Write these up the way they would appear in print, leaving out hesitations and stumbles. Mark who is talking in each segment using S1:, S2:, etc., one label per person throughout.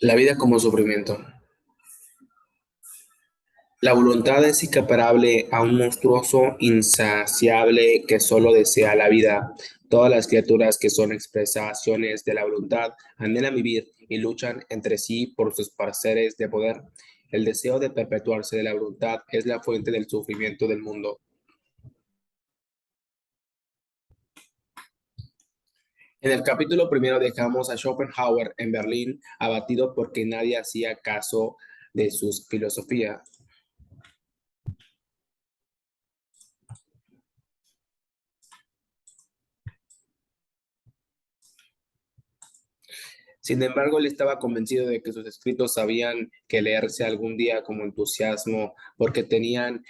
S1: La vida como sufrimiento. La voluntad es incomparable a un monstruoso insaciable que solo desea la vida. Todas las criaturas que son expresiones de la voluntad anhelan vivir y luchan entre sí por sus parceres de poder. El deseo de perpetuarse de la voluntad es la fuente del sufrimiento del mundo. En el capítulo primero dejamos a Schopenhauer en Berlín abatido porque nadie hacía caso de sus filosofías. Sin embargo, él estaba convencido de que sus escritos habían que leerse algún día como entusiasmo, porque tenían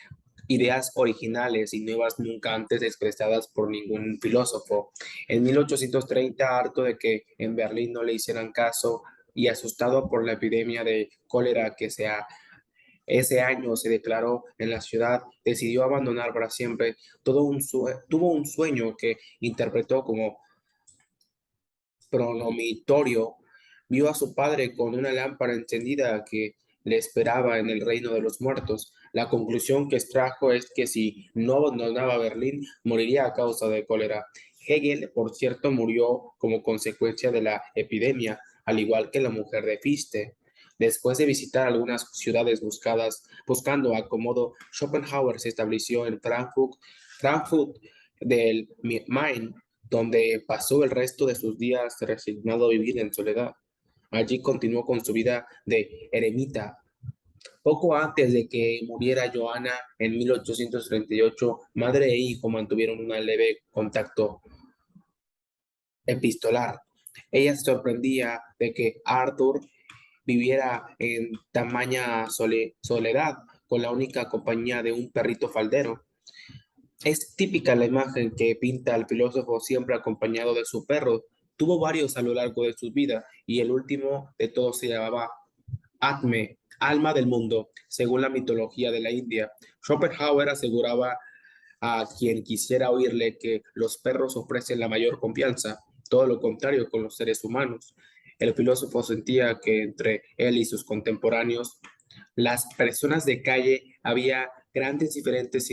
S1: ideas originales y nuevas nunca antes expresadas por ningún filósofo. En 1830, harto de que en Berlín no le hicieran caso y asustado por la epidemia de cólera ese año se declaró en la ciudad, decidió abandonar para siempre tuvo un sueño que interpretó como pronomitorio, vio a su padre con una lámpara encendida que le esperaba en el reino de los muertos. La conclusión que extrajo es que si no abandonaba Berlín, moriría a causa de cólera. Hegel, por cierto, murió como consecuencia de la epidemia, al igual que la mujer de Fichte. Después de visitar algunas ciudades buscando acomodo, Schopenhauer se estableció en Frankfurt del Main, donde pasó el resto de sus días resignado a vivir en soledad. Allí continuó con su vida de eremita. Poco antes de que muriera Johanna en 1838, madre e hijo mantuvieron un leve contacto epistolar. Ella se sorprendía de que Arthur viviera en tamaña soledad con la única compañía de un perrito faldero. Es típica la imagen que pinta al filósofo siempre acompañado de su perro. Tuvo varios a lo largo de su vida y el último de todos se llamaba Atme, alma del mundo, según la mitología de la India. Schopenhauer aseguraba a quien quisiera oírle que los perros ofrecen la mayor confianza, todo lo contrario con los seres humanos. El filósofo sentía que entre él y sus contemporáneos las personas de calle había grandes diferencias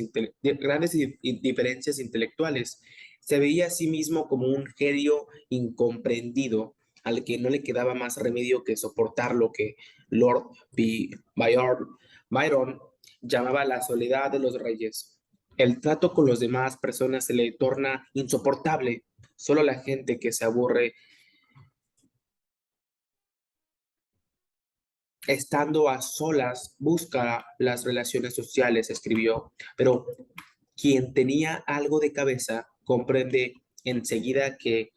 S1: intelectuales. Se veía a sí mismo como un genio incomprendido al que no le quedaba más remedio que soportar lo que Lord Byron llamaba la soledad de los reyes. El trato con las demás personas se le torna insoportable. Solo la gente que se aburre estando a solas busca las relaciones sociales, escribió, pero quien tenía algo de cabeza comprende enseguida que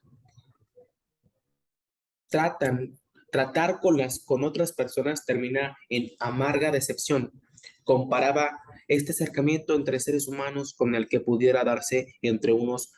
S1: tratan, tratar con otras personas termina en amarga decepción. Comparaba este acercamiento entre seres humanos con el que pudiera darse entre unos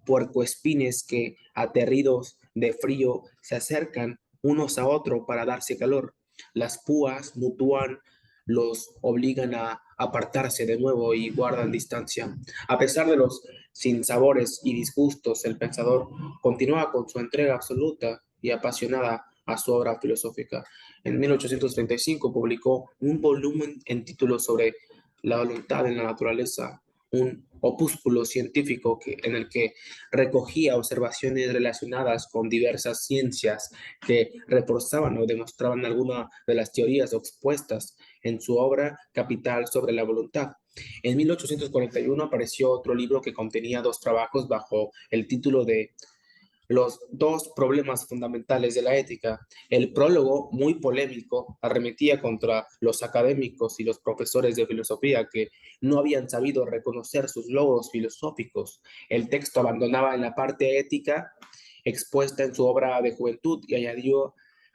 S1: puercoespines que, aterridos de frío, se acercan unos a otros para darse calor. Las púas mutuan, los obligan a apartarse de nuevo y guardan distancia. A pesar de los sinsabores y disgustos, el pensador continúa con su entrega absoluta y apasionada a su obra filosófica. En 1835 publicó un volumen en título sobre la voluntad en la naturaleza, un opúsculo científico en el que recogía observaciones relacionadas con diversas ciencias que reforzaban o demostraban alguna de las teorías expuestas en su obra Capital sobre la voluntad. En 1841 apareció otro libro que contenía dos trabajos bajo el título de los dos problemas fundamentales de la ética. El prólogo, muy polémico, arremetía contra los académicos y los profesores de filosofía que no habían sabido reconocer sus logros filosóficos. El texto abandonaba en la parte ética expuesta en su obra de juventud y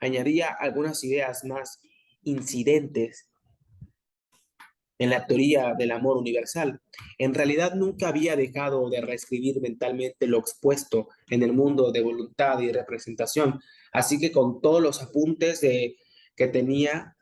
S1: añadía algunas ideas más incidentes en la teoría del amor universal. En realidad nunca había dejado de reescribir mentalmente lo expuesto en el mundo de voluntad y representación, así que con todos los apuntes que tenía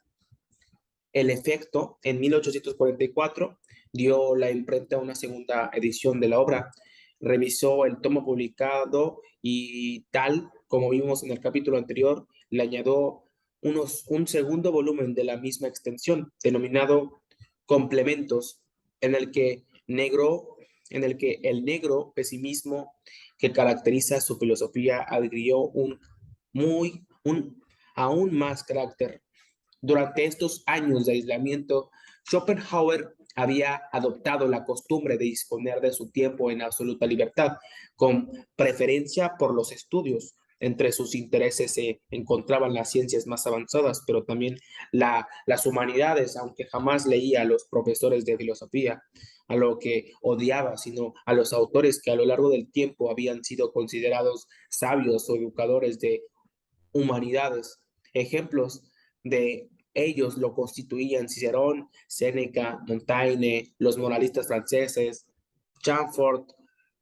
S1: el efecto, en 1844 dio la imprenta a una segunda edición de la obra, revisó el tomo publicado y tal como vimos en el capítulo anterior, le añadió un segundo volumen de la misma extensión, denominado Complementos, en el que negro, en el que el negro pesimismo que caracteriza su filosofía adquirió un aún más carácter. Durante estos años de aislamiento, Schopenhauer había adoptado la costumbre de disponer de su tiempo en absoluta libertad, con preferencia por los estudios. Entre sus intereses se encontraban las ciencias más avanzadas, pero también las humanidades, aunque jamás leía a los profesores de filosofía, a lo que odiaba, sino a los autores que a lo largo del tiempo habían sido considerados sabios o educadores de humanidades. Ejemplos de ellos lo constituían Cicerón, Séneca, Montaigne, los moralistas franceses, Chamfort,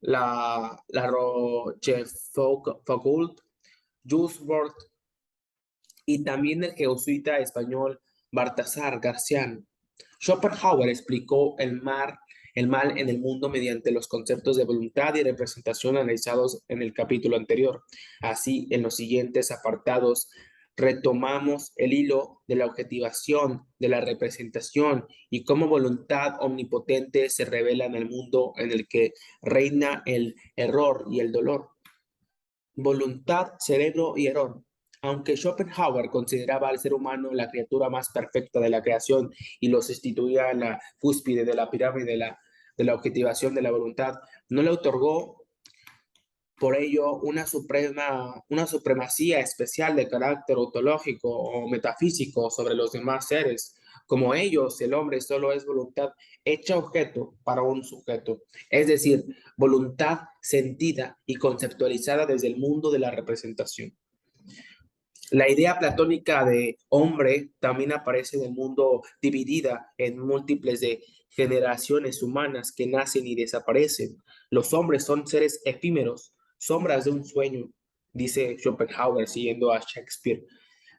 S1: la Rochefoucauld, Jules Verne y también el jesuita español Baltasar García. Schopenhauer explicó el mal en el mundo mediante los conceptos de voluntad y representación analizados en el capítulo anterior. Así, en los siguientes apartados, retomamos el hilo de la objetivación, de la representación y cómo voluntad omnipotente se revela en el mundo en el que reina el error y el dolor. Voluntad, cerebro y error. Aunque Schopenhauer consideraba al ser humano la criatura más perfecta de la creación y lo sustituía en la cúspide de la pirámide de la objetivación de la voluntad, no le otorgó por ello una supremacía especial de carácter ontológico o metafísico sobre los demás seres. Como ellos, el hombre solo es voluntad hecha objeto para un sujeto, es decir, voluntad sentida y conceptualizada desde el mundo de la representación. La idea platónica de hombre también aparece en el mundo dividida en múltiples de generaciones humanas que nacen y desaparecen. Los hombres son seres efímeros, sombras de un sueño, dice Schopenhauer siguiendo a Shakespeare.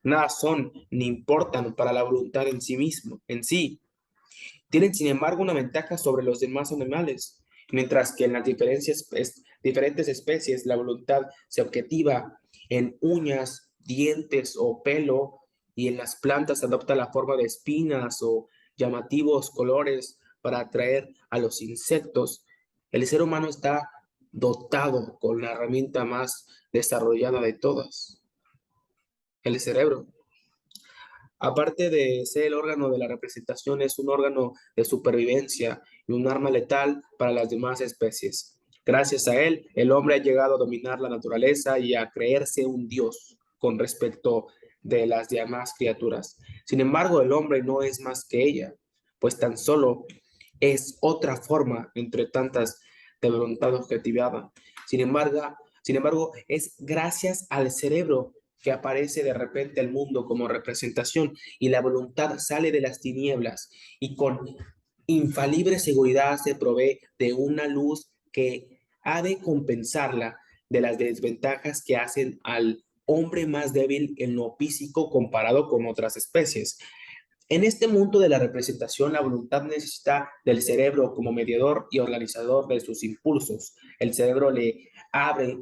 S1: Nada son ni importan para la voluntad en sí mismo, en sí. Tienen, sin embargo, una ventaja sobre los demás animales, mientras que en las diferentes especies la voluntad se objetiva en uñas, dientes o pelo, y en las plantas adopta la forma de espinas o llamativos colores para atraer a los insectos. El ser humano está dotado con la herramienta más desarrollada de todas, el cerebro. Aparte de ser el órgano de la representación, es un órgano de supervivencia y un arma letal para las demás especies. Gracias a él, el hombre ha llegado a dominar la naturaleza y a creerse un dios con respecto de las demás criaturas. Sin embargo, el hombre no es más que ella, pues tan solo es otra forma entre tantas de voluntad objetivada. Sin embargo, es gracias al cerebro que aparece de repente el mundo como representación y la voluntad sale de las tinieblas y con infalible seguridad se provee de una luz que ha de compensarla de las desventajas que hacen al hombre más débil en lo físico comparado con otras especies. En este mundo de la representación, la voluntad necesita del cerebro como mediador y organizador de sus impulsos. El cerebro le abre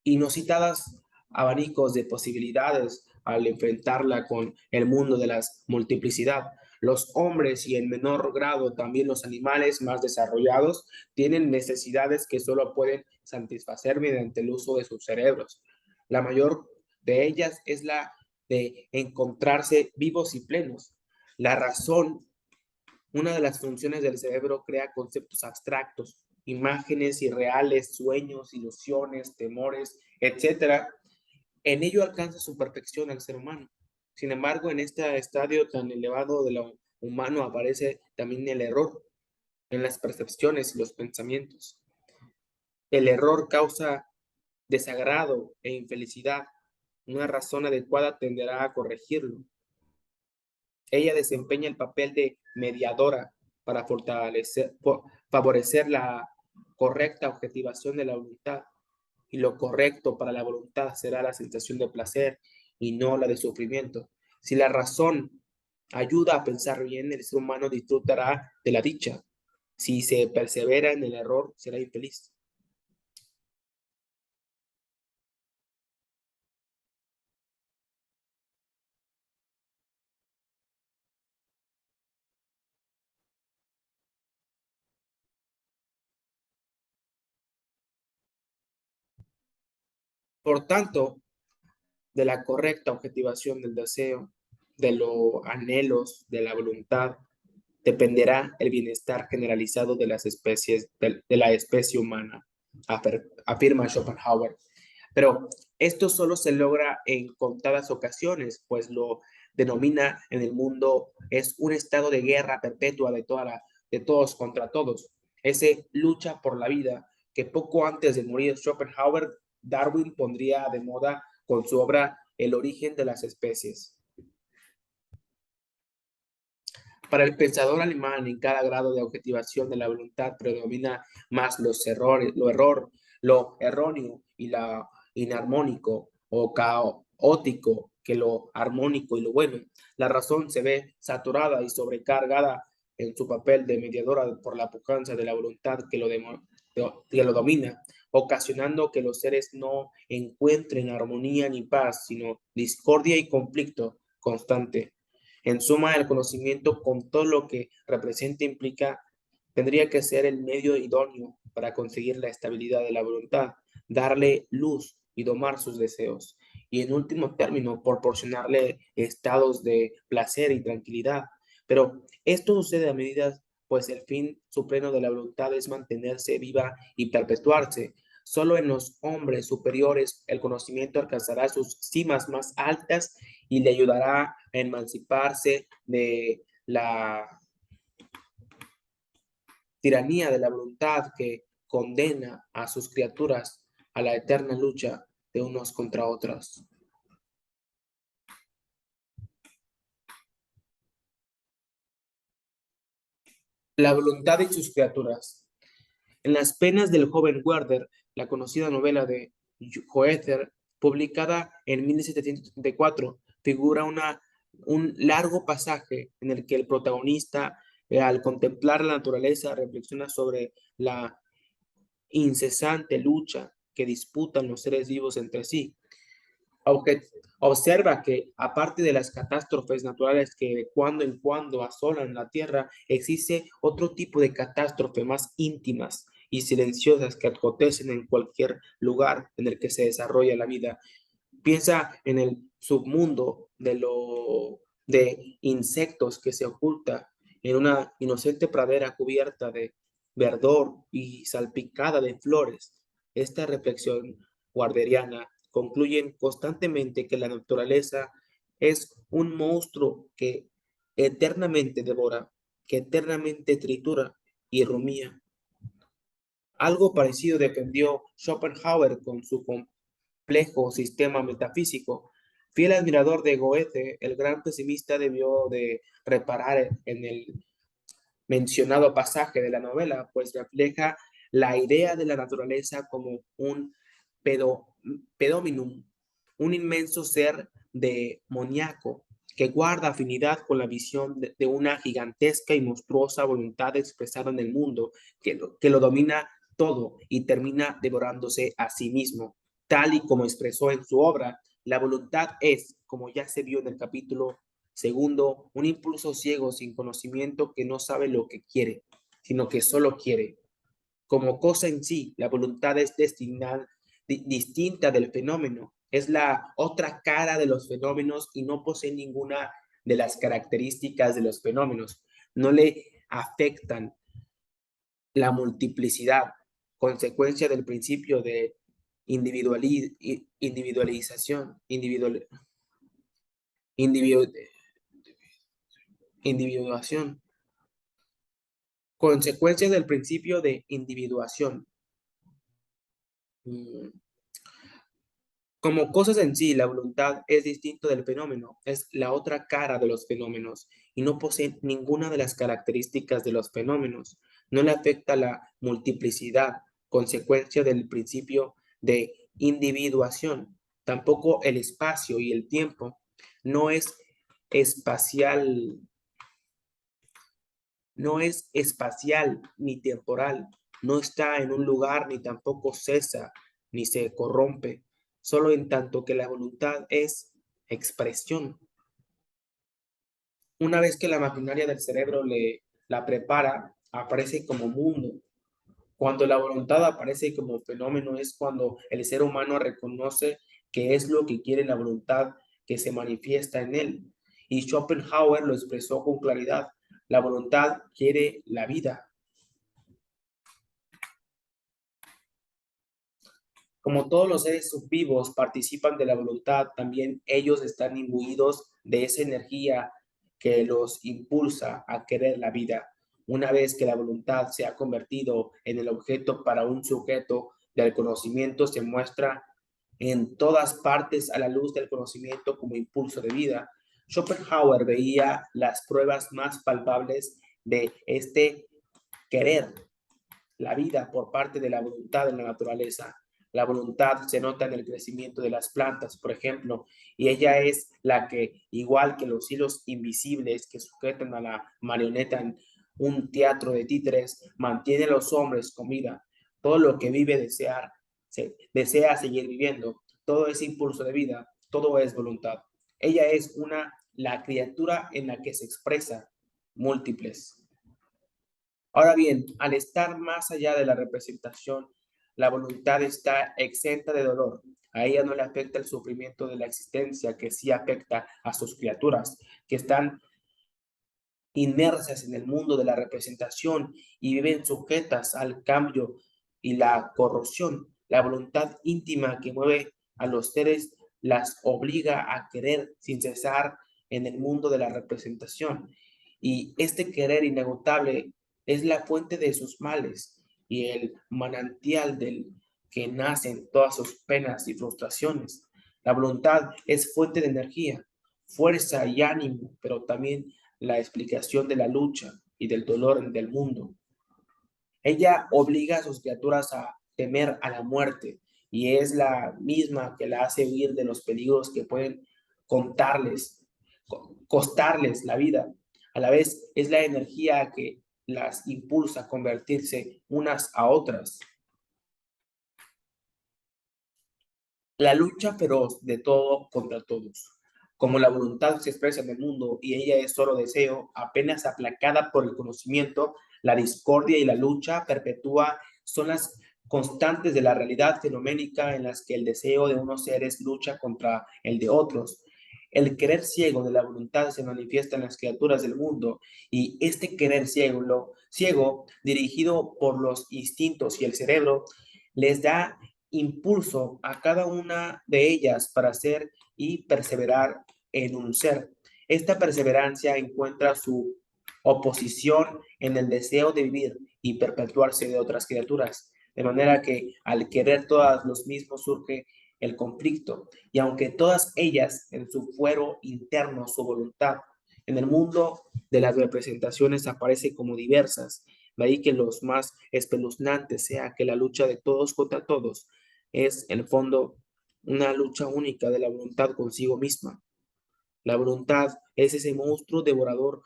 S1: inusitadas abanicos de posibilidades al enfrentarla con el mundo de la multiplicidad. Los hombres y en menor grado también los animales más desarrollados tienen necesidades que solo pueden satisfacer mediante el uso de sus cerebros. La mayor de ellas es la de encontrarse vivos y plenos. La razón, una de las funciones del cerebro, crea conceptos abstractos, imágenes irreales, sueños, ilusiones, temores, etcétera. En ello alcanza su perfección el ser humano. Sin embargo, en este estadio tan elevado de lo humano aparece también el error en las percepciones y los pensamientos. El error causa desagrado e infelicidad. Una razón adecuada tenderá a corregirlo. Ella desempeña el papel de mediadora para favorecer la correcta objetivación de la voluntad. Y lo correcto para la voluntad será la sensación de placer y no la de sufrimiento. Si la razón ayuda a pensar bien, el ser humano disfrutará de la dicha. Si se persevera en el error, será infeliz. Por tanto, de la correcta objetivación del deseo, de los anhelos, de la voluntad, dependerá el bienestar generalizado de las especies, de la especie humana, afirma Schopenhauer. Pero esto solo se logra en contadas ocasiones, pues lo denomina en el mundo es un estado de guerra perpetua de todos contra todos. Ese lucha por la vida que poco antes de morir Schopenhauer, Darwin pondría de moda con su obra El origen de las especies. Para el pensador alemán, en cada grado de objetivación de la voluntad predomina más lo erróneo y lo inarmónico o caótico que lo armónico y lo bueno. La razón se ve saturada y sobrecargada en su papel de mediadora por la pujanza de la voluntad que lo domina, ocasionando que los seres no encuentren armonía ni paz, sino discordia y conflicto constante. En suma, el conocimiento con todo lo que representa implica tendría que ser el medio idóneo para conseguir la estabilidad de la voluntad, darle luz y domar sus deseos, y en último término, proporcionarle estados de placer y tranquilidad. Pero esto sucede a medida, pues el fin supremo de la voluntad es mantenerse viva y perpetuarse. Solo en los hombres superiores el conocimiento alcanzará sus cimas más altas y le ayudará a emanciparse de la tiranía de la voluntad que condena a sus criaturas a la eterna lucha de unos contra otros. La voluntad de sus criaturas. En las penas del joven Werther, la conocida novela de Goethe, publicada en 1774, figura un largo pasaje en el que el protagonista, al contemplar la naturaleza, reflexiona sobre la incesante lucha que disputan los seres vivos entre sí. Aunque observa que, aparte de las catástrofes naturales que de cuando en cuando asolan la Tierra, existe otro tipo de catástrofe más íntimas y silenciosas que acontecen en cualquier lugar en el que se desarrolla la vida. Piensa en el submundo de insectos que se oculta en una inocente pradera cubierta de verdor y salpicada de flores. Esta reflexión guarderiana concluyen constantemente que la naturaleza es un monstruo que eternamente devora, que eternamente tritura y rumía. Algo parecido defendió Schopenhauer con su complejo sistema metafísico. Fiel admirador de Goethe, el gran pesimista debió de reparar en el mencionado pasaje de la novela, pues refleja la idea de la naturaleza como un pedo, pedominum, un inmenso ser demoníaco que guarda afinidad con la visión de una gigantesca y monstruosa voluntad expresada en el mundo que lo domina todo y termina devorándose a sí mismo. Tal y como expresó en su obra, la voluntad es, como ya se vio en el capítulo segundo, un impulso ciego sin conocimiento que no sabe lo que quiere, sino que solo quiere. Como cosa en sí, la voluntad es distinta del fenómeno. Es la otra cara de los fenómenos y no posee ninguna de las características de los fenómenos. No le afectan la multiplicidad, consecuencia del principio de individualización, individu- individuación, consecuencia del principio de individuación. Mm, Como cosas en sí, la voluntad es distinto del fenómeno, es la otra cara de los fenómenos y no posee ninguna de las características de los fenómenos. No le afecta la multiplicidad, consecuencia del principio de individuación. Tampoco el espacio y el tiempo. No es espacial, no es espacial ni temporal. No está en un lugar ni tampoco cesa ni se corrompe solo en tanto que la voluntad es expresión. Una vez que la maquinaria del cerebro la prepara, aparece como mundo, Cuando la voluntad aparece como fenómeno es cuando el ser humano reconoce que es lo que quiere la voluntad que se manifiesta en él. Y Schopenhauer lo expresó con claridad. La voluntad quiere la vida. Como todos los seres vivos participan de la voluntad, también ellos están imbuidos de esa energía que los impulsa a querer la vida. Una vez que la voluntad se ha convertido en el objeto para un sujeto del conocimiento, se muestra en todas partes a la luz del conocimiento como impulso de vida. Schopenhauer veía las pruebas más palpables de este querer la vida por parte de la voluntad en la naturaleza. La voluntad se nota en el crecimiento de las plantas, por ejemplo, y ella es la que, igual que los hilos invisibles que sujetan a la marioneta en un teatro de títeres, mantiene a los hombres con vida. Todo lo que vive desea seguir viviendo. Todo es impulso de vida, todo es voluntad. Ella es la criatura en la que se expresa múltiples. Ahora bien, al estar más allá de la representación, la voluntad está exenta de dolor. A ella no le afecta el sufrimiento de la existencia, que sí afecta a sus criaturas, que están inmersas en el mundo de la representación y viven sujetas al cambio y la corrosión. La voluntad íntima que mueve a los seres las obliga a querer sin cesar en el mundo de la representación. Y este querer inagotable es la fuente de sus males y el manantial del que nacen todas sus penas y frustraciones. La voluntad es fuente de energía, fuerza y ánimo, pero también la explicación de la lucha y del dolor del mundo. Ella obliga a sus criaturas a temer a la muerte y es la misma que la hace huir de los peligros que pueden contarles, costarles la vida. A la vez es la energía que las impulsa a convertirse unas a otras. La lucha feroz de todo contra todos. Como la voluntad se expresa en el mundo y ella es solo deseo, apenas aplacada por el conocimiento, la discordia y la lucha perpetua son las constantes de la realidad fenoménica en las que el deseo de unos seres lucha contra el de otros. El querer ciego de la voluntad se manifiesta en las criaturas del mundo y este querer ciego dirigido por los instintos y el cerebro, les da impulso a cada una de ellas para ser y perseverar en un ser. Esta perseverancia encuentra su oposición en el deseo de vivir y perpetuarse de otras criaturas, de manera que al querer todas los mismos surge el conflicto, y aunque todas ellas en su fuero interno, su voluntad, en el mundo de las representaciones aparece como diversas, de ahí que los más espeluznantes sea que la lucha de todos contra todos es, en el fondo, una lucha única de la voluntad consigo misma. La voluntad es ese monstruo devorador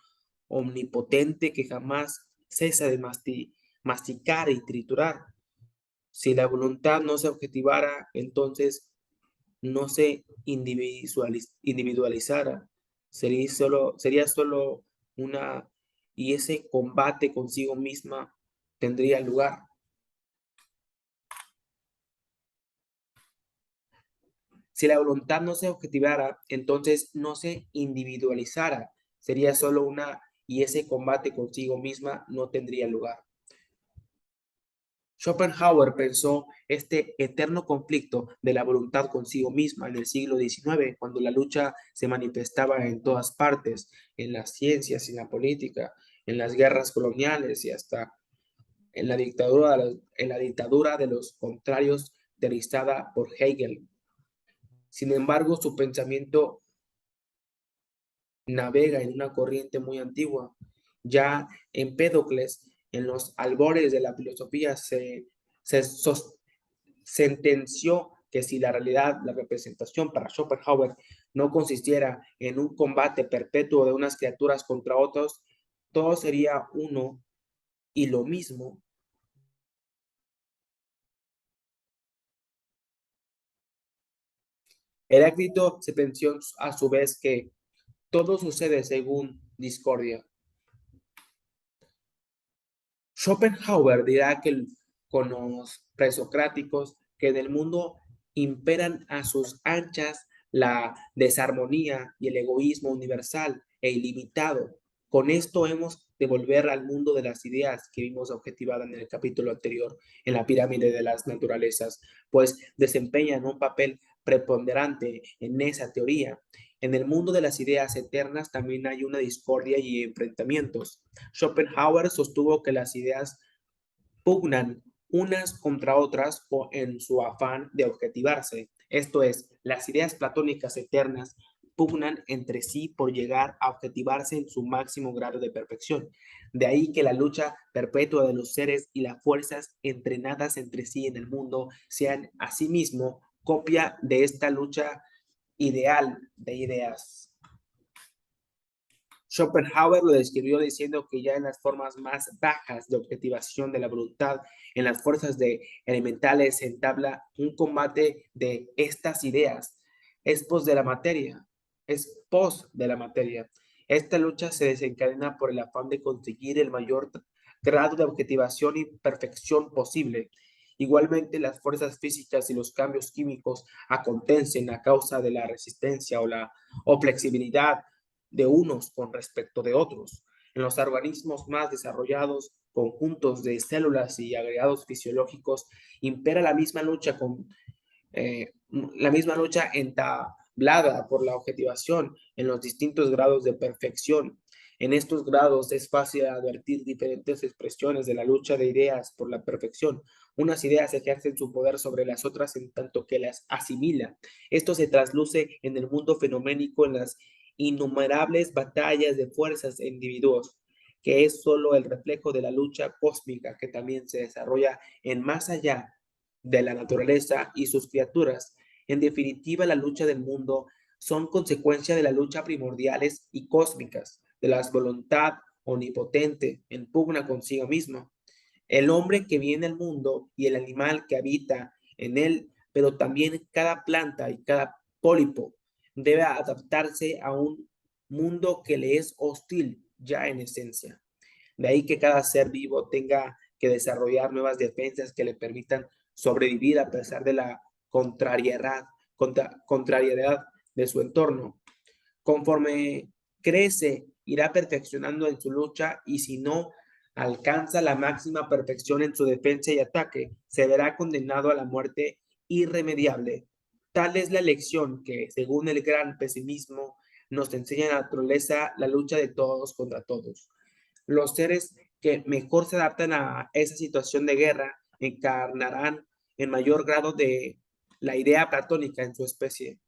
S1: omnipotente que jamás cesa de masticar y triturar. Si la voluntad no se objetivara, entonces no se individualizara, sería solo una, y ese combate consigo misma tendría lugar. Si la voluntad no se objetivara, entonces no se individualizara, sería solo una, y ese combate consigo misma no tendría lugar. Schopenhauer pensó este eterno conflicto de la voluntad consigo misma en el siglo XIX, cuando la lucha se manifestaba en todas partes, en las ciencias, en la política, en las guerras coloniales y hasta en la dictadura de los contrarios teorizada por Hegel. Sin embargo, su pensamiento navega en una corriente muy antigua. Ya Empédocles, en los albores de la filosofía, se sentenció que si la realidad, la representación para Schopenhauer no consistiera en un combate perpetuo de unas criaturas contra otros, todo sería uno y lo mismo. Heráclito se pensó a su vez que todo sucede según discordia. Schopenhauer dirá que con los presocráticos, que en el mundo imperan a sus anchas la desarmonía y el egoísmo universal e ilimitado. Con esto hemos de volver al mundo de las ideas que vimos objetivada en el capítulo anterior, en la pirámide de las naturalezas, pues desempeñan un papel preponderante en esa teoría. En el mundo de las ideas eternas también hay una discordia y enfrentamientos. Schopenhauer sostuvo que las ideas pugnan unas contra otras o en su afán de objetivarse. Esto es, las ideas platónicas eternas pugnan entre sí por llegar a objetivarse en su máximo grado de perfección. De ahí que la lucha perpetua de los seres y las fuerzas entrenadas entre sí en el mundo sean asimismo copia de esta lucha ideal de ideas. Schopenhauer lo describió diciendo que ya en las formas más bajas de objetivación de la voluntad, en las fuerzas elementales, se entabla un combate de estas ideas. Es pos de la materia, es pos de la materia. Esta lucha se desencadena por el afán de conseguir el mayor grado de objetivación y perfección posible. Igualmente, las fuerzas físicas y los cambios químicos acontecen a causa de la resistencia o flexibilidad de unos con respecto de otros. En los organismos más desarrollados, conjuntos de células y agregados fisiológicos, impera la misma lucha entablada por la objetivación en los distintos grados de perfección. En estos grados es fácil advertir diferentes expresiones de la lucha de ideas por la perfección. Unas ideas ejercen su poder sobre las otras en tanto que las asimila. Esto se trasluce en el mundo fenoménico en las innumerables batallas de fuerzas e individuos, que es solo el reflejo de la lucha cósmica que también se desarrolla en más allá de la naturaleza y sus criaturas. En definitiva, la lucha del mundo son consecuencia de la lucha primordiales y cósmicas, de la voluntad omnipotente en pugna consigo mismo. El hombre que viene al mundo y el animal que habita en él, pero también cada planta y cada pólipo debe adaptarse a un mundo que le es hostil ya en esencia. De ahí que cada ser vivo tenga que desarrollar nuevas defensas que le permitan sobrevivir a pesar de la contrariedad de su entorno. Conforme crece, irá perfeccionando en su lucha y si no alcanza la máxima perfección en su defensa y ataque, se verá condenado a la muerte irremediable. Tal es la lección que, según el gran pesimismo, nos enseña la naturaleza la lucha de todos contra todos. Los seres que mejor se adaptan a esa situación de guerra encarnarán en mayor grado de la idea platónica en su especie.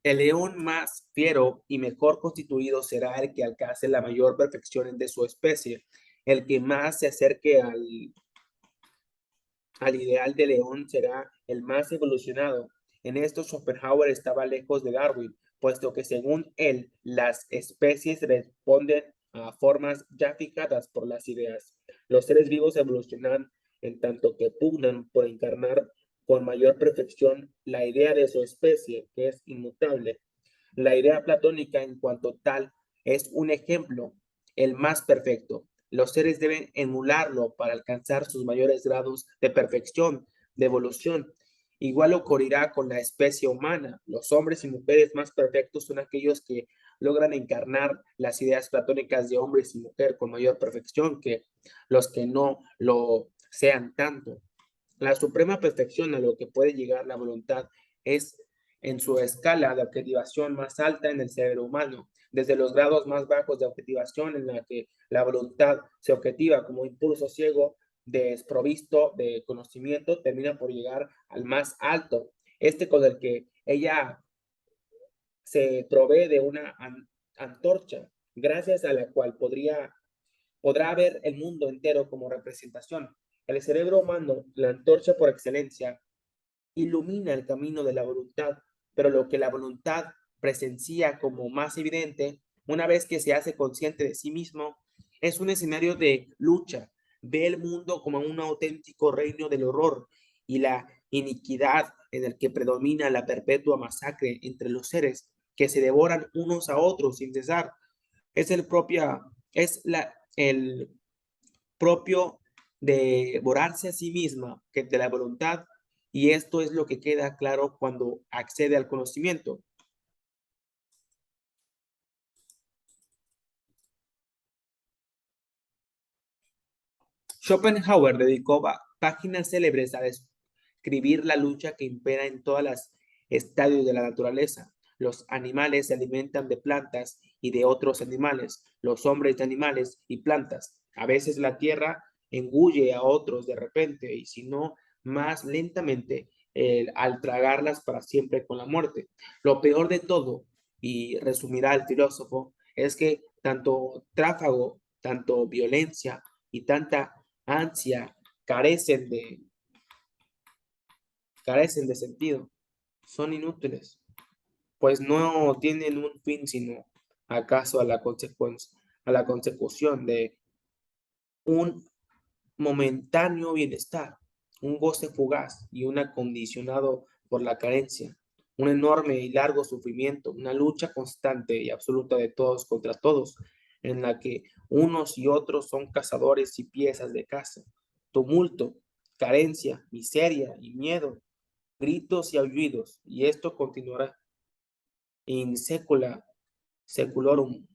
S1: El león más fiero y mejor constituido será el que alcance la mayor perfección de su especie, el que más se acerque al ideal de león será el más evolucionado. En esto Schopenhauer estaba lejos de Darwin, puesto que según él las especies responden a formas ya fijadas por las ideas. Los seres vivos evolucionan en tanto que pugnan por encarnar con mayor perfección la idea de su especie, que es inmutable. La idea platónica en cuanto tal es un ejemplo, el más perfecto. Los seres deben emularlo para alcanzar sus mayores grados de perfección, de evolución. Igual ocurrirá con la especie humana. Los hombres y mujeres más perfectos son aquellos que logran encarnar las ideas platónicas de hombres y mujer con mayor perfección que los que no lo sean tanto. La suprema perfección a lo que puede llegar la voluntad es en su escala de objetivación más alta en el cerebro humano, desde los grados más bajos de objetivación en la que la voluntad se objetiva como impulso ciego desprovisto de conocimiento, termina por llegar al más alto, este con el que ella se provee de una antorcha, gracias a la cual podrá ver el mundo entero como representación. El cerebro humano, la antorcha por excelencia, ilumina el camino de la voluntad, pero lo que la voluntad presencia como más evidente, una vez que se hace consciente de sí mismo, es un escenario de lucha. Ve el mundo como un auténtico reino del horror y la iniquidad en el que predomina la perpetua masacre entre los seres. que se devoran unos a otros sin cesar. Es el propio devorarse a sí misma que de la voluntad, y esto es lo que queda claro cuando accede al conocimiento. Schopenhauer dedicó páginas célebres a describir la lucha que impera en todas las estadios de la naturaleza. Los animales se alimentan de plantas y de otros animales, los hombres de animales y plantas. A veces la tierra engulle a otros de repente, y si no, más lentamente, al tragarlas para siempre con la muerte. Lo peor de todo, y resumirá el filósofo, es que tanto tráfago, tanto violencia y tanta ansia carecen de, carecen de sentido, son inútiles, pues no tienen un fin sino acaso a la consecución de un momentáneo bienestar, un goce fugaz y un acondicionado por la carencia, un enorme y largo sufrimiento, una lucha constante y absoluta de todos contra todos, en la que unos y otros son cazadores y piezas de caza, tumulto, carencia, miseria y miedo, gritos y aullidos, y esto continuará in secula seculorum,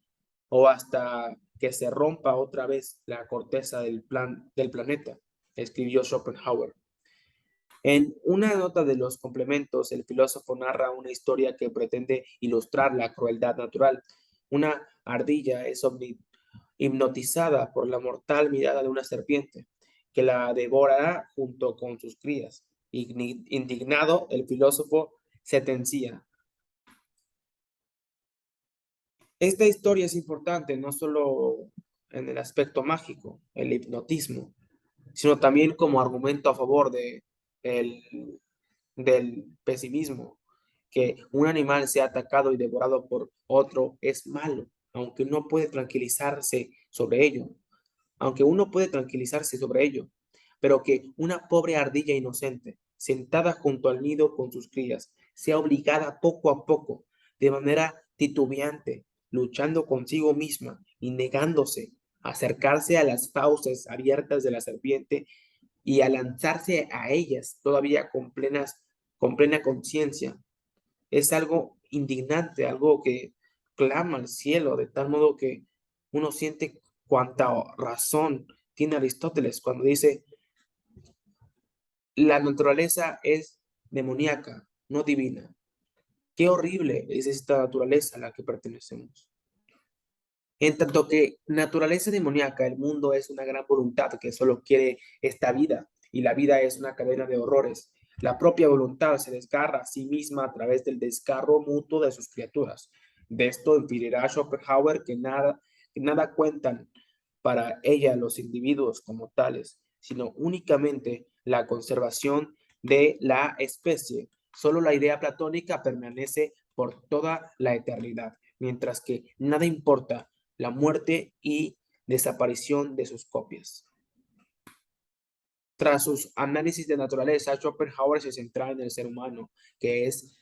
S1: o hasta que se rompa otra vez la corteza del planeta, escribió Schopenhauer. En una nota de los complementos, el filósofo narra una historia que pretende ilustrar la crueldad natural. Una ardilla es hipnotizada por la mortal mirada de una serpiente, que la devorará junto con sus crías. Indignado, el filósofo sentencia: esta historia es importante no solo en el aspecto mágico, el hipnotismo, sino también como argumento a favor el, del pesimismo. Que un animal sea atacado y devorado por otro es malo, aunque uno puede tranquilizarse sobre ello, pero que una pobre ardilla inocente, sentada junto al nido con sus crías, sea obligada poco a poco, de manera titubeante, luchando consigo misma y negándose a acercarse a las fauces abiertas de la serpiente y a lanzarse a ellas todavía con plena conciencia, es algo indignante, algo que clama al cielo, de tal modo que uno siente cuánta razón tiene Aristóteles cuando dice: la naturaleza es demoníaca, no divina. Qué horrible es esta naturaleza a la que pertenecemos. En tanto que naturaleza demoníaca, el mundo es una gran voluntad que solo quiere esta vida, y la vida es una cadena de horrores. La propia voluntad se desgarra a sí misma a través del desgarro mutuo de sus criaturas. De esto inferirá Schopenhauer que nada cuentan para ella los individuos como tales, sino únicamente la conservación de la especie. Solo la idea platónica permanece por toda la eternidad, mientras que nada importa la muerte y desaparición de sus copias. Tras sus análisis de naturaleza, Schopenhauer se centra en el ser humano, que es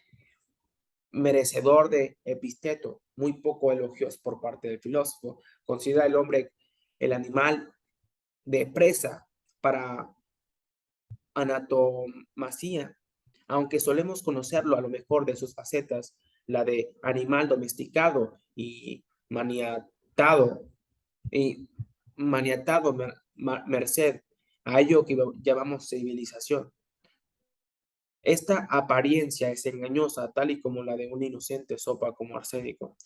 S1: merecedor de epíteto, muy poco elogios por parte del filósofo. Considera el hombre el animal de presa para anatomasía, aunque solemos conocerlo a lo mejor de sus facetas, la de animal domesticado y maniatado, y maniatado merced a ello que llamamos civilización. Esta apariencia es engañosa, tal y como la de un inocente sopa como arsénico.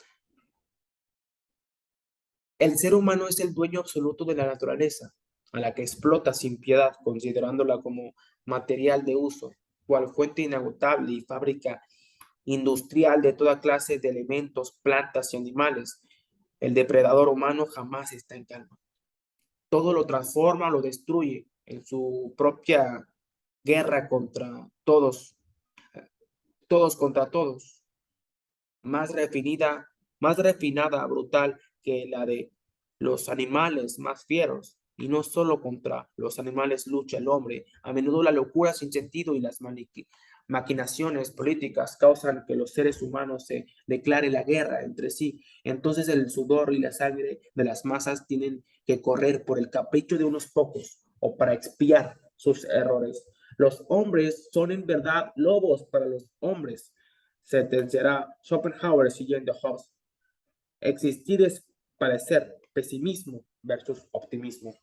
S1: El ser humano es el dueño absoluto de la naturaleza, a la que explota sin piedad, considerándola como material de uso, cual fuente inagotable y fábrica industrial de toda clase de elementos, plantas y animales. El depredador humano jamás está en calma. Todo lo transforma, lo destruye en su propia guerra contra todos, todos contra todos, más refinada, más refinada, brutal que la de los animales más fieros. Y no solo contra los animales lucha el hombre, a menudo la locura sin sentido y las maquinaciones políticas causan que los seres humanos se declare la guerra entre sí. Entonces el sudor y la sangre de las masas tienen que correr por el capricho de unos pocos o para expiar sus errores. Los hombres son en verdad lobos para los hombres, sentenciará Schopenhauer siguiendo a Hobbes. Existir es parecer pesimismo versus optimismo.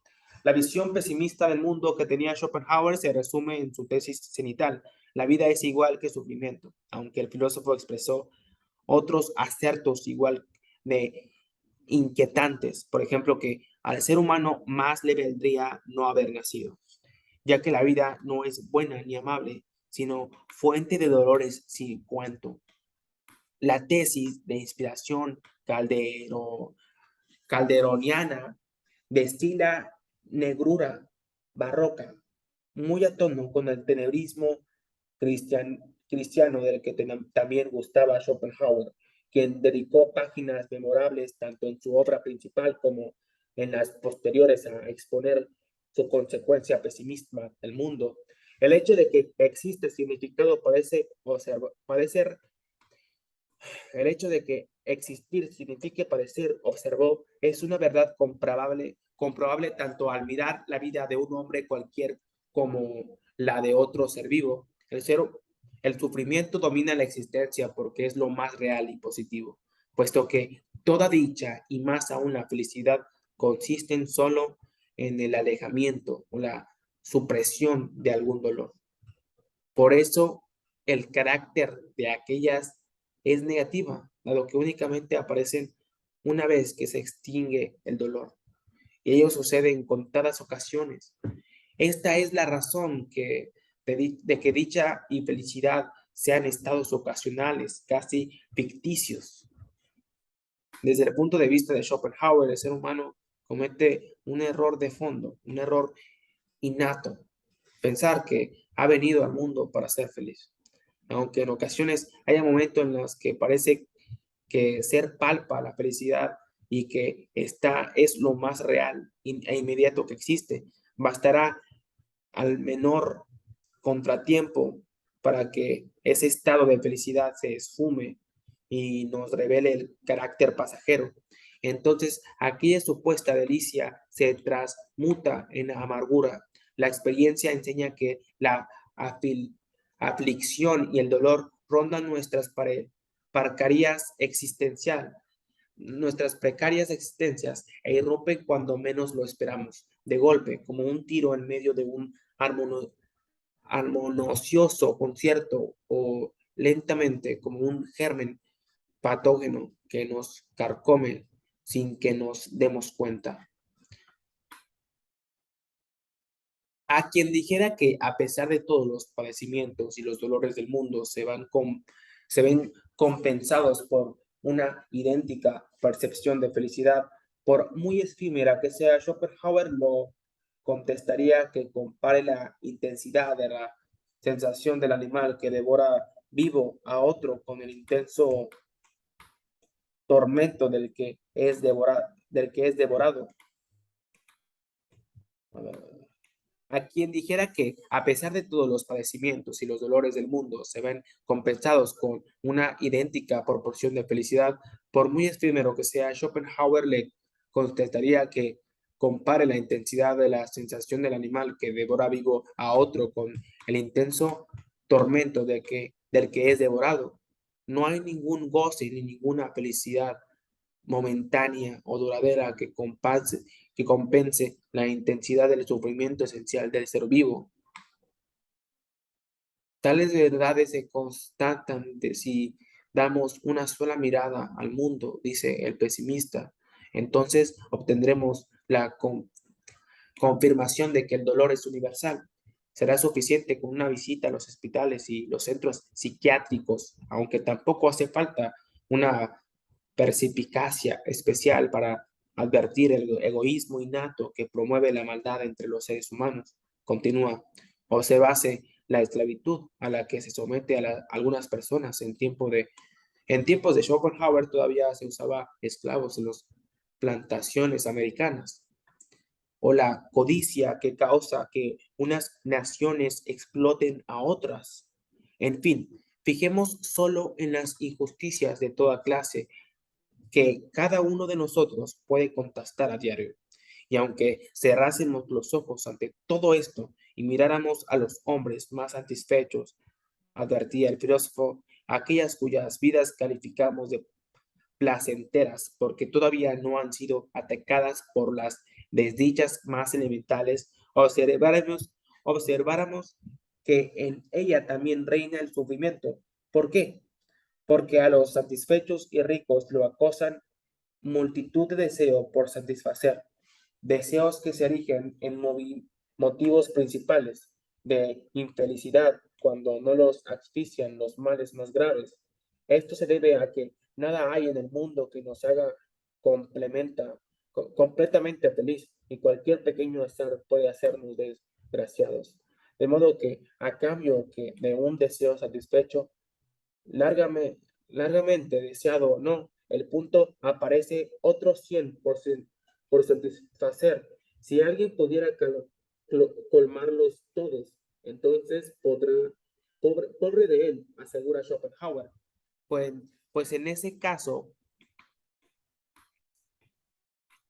S1: La visión pesimista del mundo que tenía Schopenhauer se resume en su tesis cenital. La vida es igual que sufrimiento, aunque el filósofo expresó otros acertos igual de inquietantes, por ejemplo, que al ser humano más le vendría no haber nacido, ya que la vida no es buena ni amable, sino fuente de dolores sin cuento. La tesis de inspiración calderoniana destila negrura barroca, muy a tono con el tenebrismo cristiano del que también gustaba Schopenhauer, quien dedicó páginas memorables tanto en su obra principal como en las posteriores a exponer su consecuencia pesimista del mundo. El hecho de que existe significado parece el hecho de que existir signifique parecer, observó, es una verdad comprobable tanto al mirar la vida de un hombre cualquier como la de otro ser vivo. El sufrimiento domina la existencia porque es lo más real y positivo, puesto que toda dicha y más aún la felicidad consisten solo en el alejamiento o la supresión de algún dolor. Por eso, el carácter de aquellas es negativa, dado que únicamente aparecen una vez que se extingue el dolor. Y ello sucede en contadas ocasiones. Esta es la razón de que dicha y felicidad sean estados ocasionales, casi ficticios. Desde el punto de vista de Schopenhauer, el ser humano comete un error de fondo, un error innato, pensar que ha venido al mundo para ser feliz. Aunque en ocasiones haya momentos en los que parece que ser palpa la felicidad y que esta es lo más real e inmediato que existe, bastará al menor contratiempo para que ese estado de felicidad se esfume y nos revele el carácter pasajero. Entonces, aquella supuesta delicia se transmuta en amargura. La experiencia enseña que la aflicción y el dolor rondan precarias existencial, nuestras precarias existencias e irrumpen cuando menos lo esperamos, de golpe, como un tiro en medio de un armonioso concierto o lentamente como un germen patógeno que nos carcome sin que nos demos cuenta. A quien dijera que a pesar de todos los padecimientos y los dolores del mundo se ven compensados por una idéntica percepción de felicidad, por muy efímera que sea, Schopenhauer lo contestaría que compare la intensidad de la sensación del animal que devora vivo a otro con el intenso tormento del que es devorado. A quien dijera que, a pesar de todos los padecimientos y los dolores del mundo, se ven compensados con una idéntica proporción de felicidad, por muy efímero que sea, Schopenhauer le contestaría que compare la intensidad de la sensación del animal que devora vivo a otro con el intenso tormento del que es devorado. No hay ningún goce ni ninguna felicidad momentánea o duradera que compense la intensidad del sufrimiento esencial del ser vivo. Tales verdades se constatan de si damos una sola mirada al mundo, dice el pesimista. Entonces obtendremos la confirmación de que el dolor es universal. Será suficiente con una visita a los hospitales y los centros psiquiátricos, aunque tampoco hace falta una perspicacia especial para advertir el egoísmo innato que promueve la maldad entre los seres humanos. Continúa, o se base la esclavitud a la que se somete algunas personas en tiempos de Schopenhauer todavía se usaba esclavos en las plantaciones americanas, o la codicia que causa que unas naciones exploten a otras. En fin, fijemos solo en las injusticias de toda clase que cada uno de nosotros puede contrastar a diario. Y aunque cerrásemos los ojos ante todo esto y miráramos a los hombres más satisfechos, advertía el filósofo, aquellas cuyas vidas calificamos de placenteras porque todavía no han sido atacadas por las desdichas más elementales, observáramos que en ella también reina el sufrimiento. ¿Por qué? Porque a los satisfechos y ricos lo acosan multitud de deseos por satisfacer, deseos que se erigen en motivos principales de infelicidad cuando no los asfixian los males más graves. Esto se debe a que nada hay en el mundo que nos haga completamente feliz y cualquier pequeño azar puede hacernos desgraciados. De modo que a cambio que de un deseo satisfecho, largamente deseado o no, el punto aparece otro 100% por satisfacer. Si alguien pudiera colmarlos todos, entonces pobre de él, asegura Schopenhauer. Pues, pues en ese caso,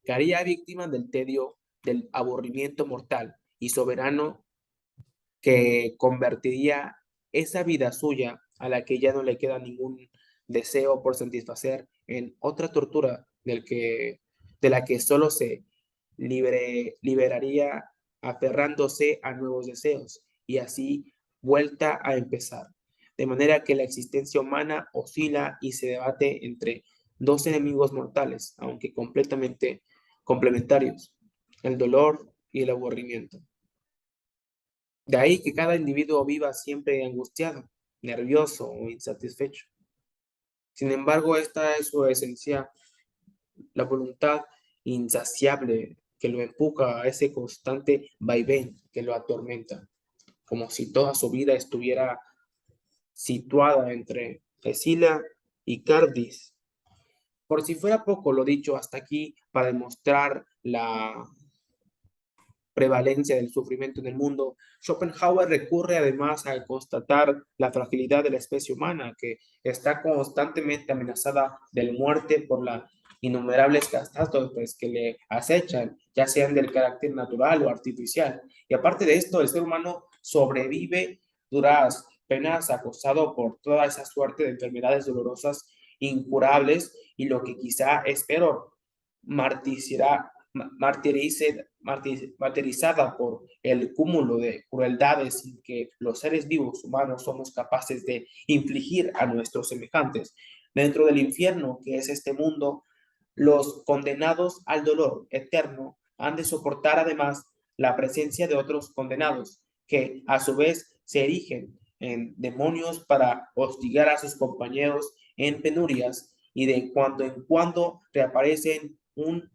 S1: caería víctima del tedio, del aburrimiento mortal y soberano que convertiría esa vida suya a la que ya no le queda ningún deseo por satisfacer en otra tortura de la que solo se liberaría aferrándose a nuevos deseos y así vuelta a empezar. De manera que la existencia humana oscila y se debate entre dos enemigos mortales, aunque completamente complementarios, el dolor y el aburrimiento. De ahí que cada individuo viva siempre angustiado, nervioso o insatisfecho. Sin embargo, esta es su esencia, la voluntad insaciable que lo empuja a ese constante vaivén que lo atormenta, como si toda su vida estuviera situada entre Escila y Cardis. Por si fuera poco lo dicho hasta aquí para demostrar la prevalencia del sufrimiento en el mundo, Schopenhauer recurre además a constatar la fragilidad de la especie humana, que está constantemente amenazada de muerte por las innumerables catástrofes que le acechan, ya sean del carácter natural o artificial. Y aparte de esto, el ser humano sobrevive duras penas acosado por toda esa suerte de enfermedades dolorosas, incurables, y lo que quizá es peor, martirizará martirizada por el cúmulo de crueldades que los seres vivos humanos somos capaces de infligir a nuestros semejantes. Dentro del infierno que es este mundo, los condenados al dolor eterno han de soportar además la presencia de otros condenados que a su vez se erigen en demonios para hostigar a sus compañeros en penurias y de cuando en cuando reaparecen un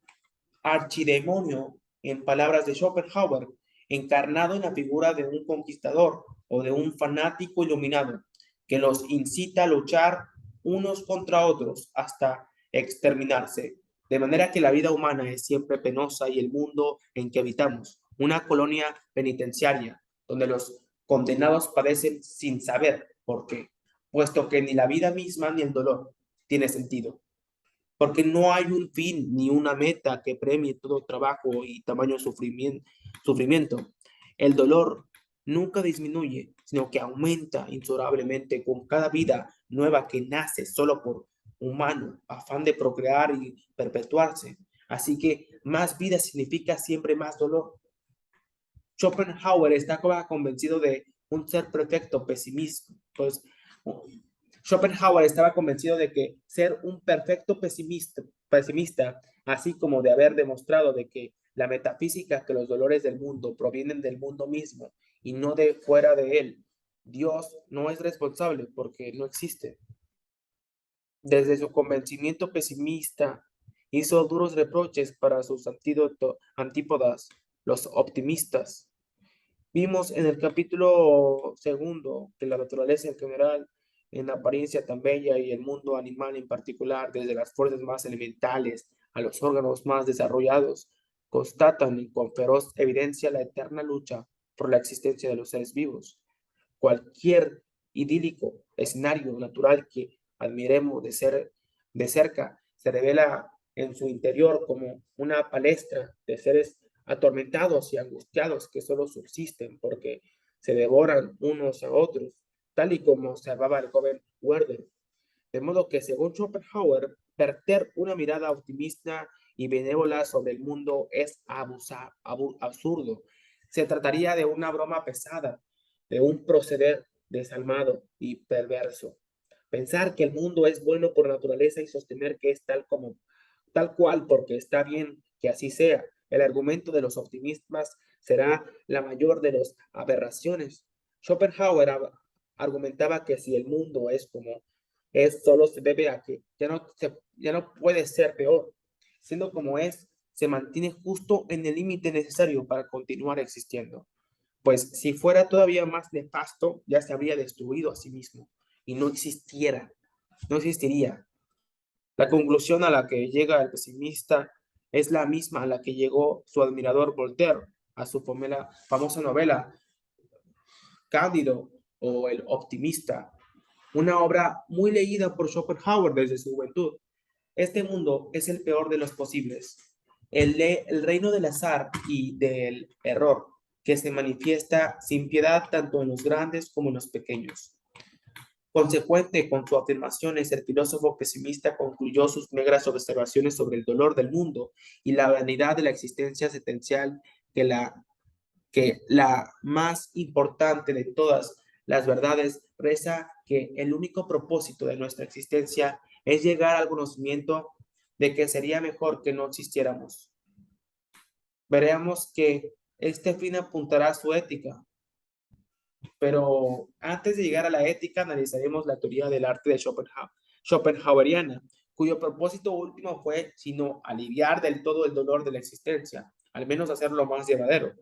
S1: archidemonio, en palabras de Schopenhauer, encarnado en la figura de un conquistador o de un fanático iluminado, que los incita a luchar unos contra otros hasta exterminarse. De manera que la vida humana es siempre penosa y el mundo en que habitamos, una colonia penitenciaria, donde los condenados padecen sin saber por qué, puesto que ni la vida misma ni el dolor tiene sentido porque no hay un fin ni una meta que premie todo trabajo y tamaño sufrimiento. El dolor nunca disminuye, sino que aumenta inexorablemente con cada vida nueva que nace solo por humano, afán de procrear y perpetuarse. Así que más vida significa siempre más dolor. Schopenhauer está convencido de un ser perfecto pesimismo. Pues Schopenhauer estaba convencido de que ser un perfecto pesimista, así como de haber demostrado de que la metafísica, que los dolores del mundo provienen del mundo mismo y no de fuera de él, Dios no es responsable porque no existe. Desde su convencimiento pesimista, hizo duros reproches para sus antípodas, los optimistas. Vimos en el capítulo segundo que la naturaleza en general, en apariencia tan bella y el mundo animal en particular, desde las fuerzas más elementales a los órganos más desarrollados, constatan con feroz evidencia la eterna lucha por la existencia de los seres vivos. Cualquier idílico escenario natural que admiremos de cerca se revela en su interior como una palestra de seres atormentados y angustiados que solo subsisten porque se devoran unos a otros, tal y como observaba el joven Werder. De modo que, según Schopenhauer, verter una mirada optimista y benévola sobre el mundo es absurdo. Se trataría de una broma pesada, de un proceder desalmado y perverso. Pensar que el mundo es bueno por naturaleza y sostener que es tal cual porque está bien que así sea. El argumento de los optimistas será la mayor de las aberraciones. Schopenhauer argumentaba que si el mundo es como es, solo se debe a que ya no puede ser peor. Siendo como es, se mantiene justo en el límite necesario para continuar existiendo. Pues si fuera todavía más nefasto, ya se habría destruido a sí mismo y no existiría. La conclusión a la que llega el pesimista es la misma a la que llegó su admirador Voltaire a su famosa novela Cándido o El optimista, una obra muy leída por Schopenhauer desde su juventud. Este mundo es el peor de los posibles, el reino del azar y del error, que se manifiesta sin piedad tanto en los grandes como en los pequeños. Consecuente con su afirmaciones, el filósofo pesimista concluyó sus negras observaciones sobre el dolor del mundo y la vanidad de la existencia esencial que la más importante de todas las verdades reza que el único propósito de nuestra existencia es llegar al conocimiento de que sería mejor que no existiéramos. Veremos que este fin apuntará a su ética, pero antes de llegar a la ética analizaremos la teoría del arte de Schopenhaueriana, cuyo propósito último fue sino aliviar del todo el dolor de la existencia, al menos hacerlo más llevadero.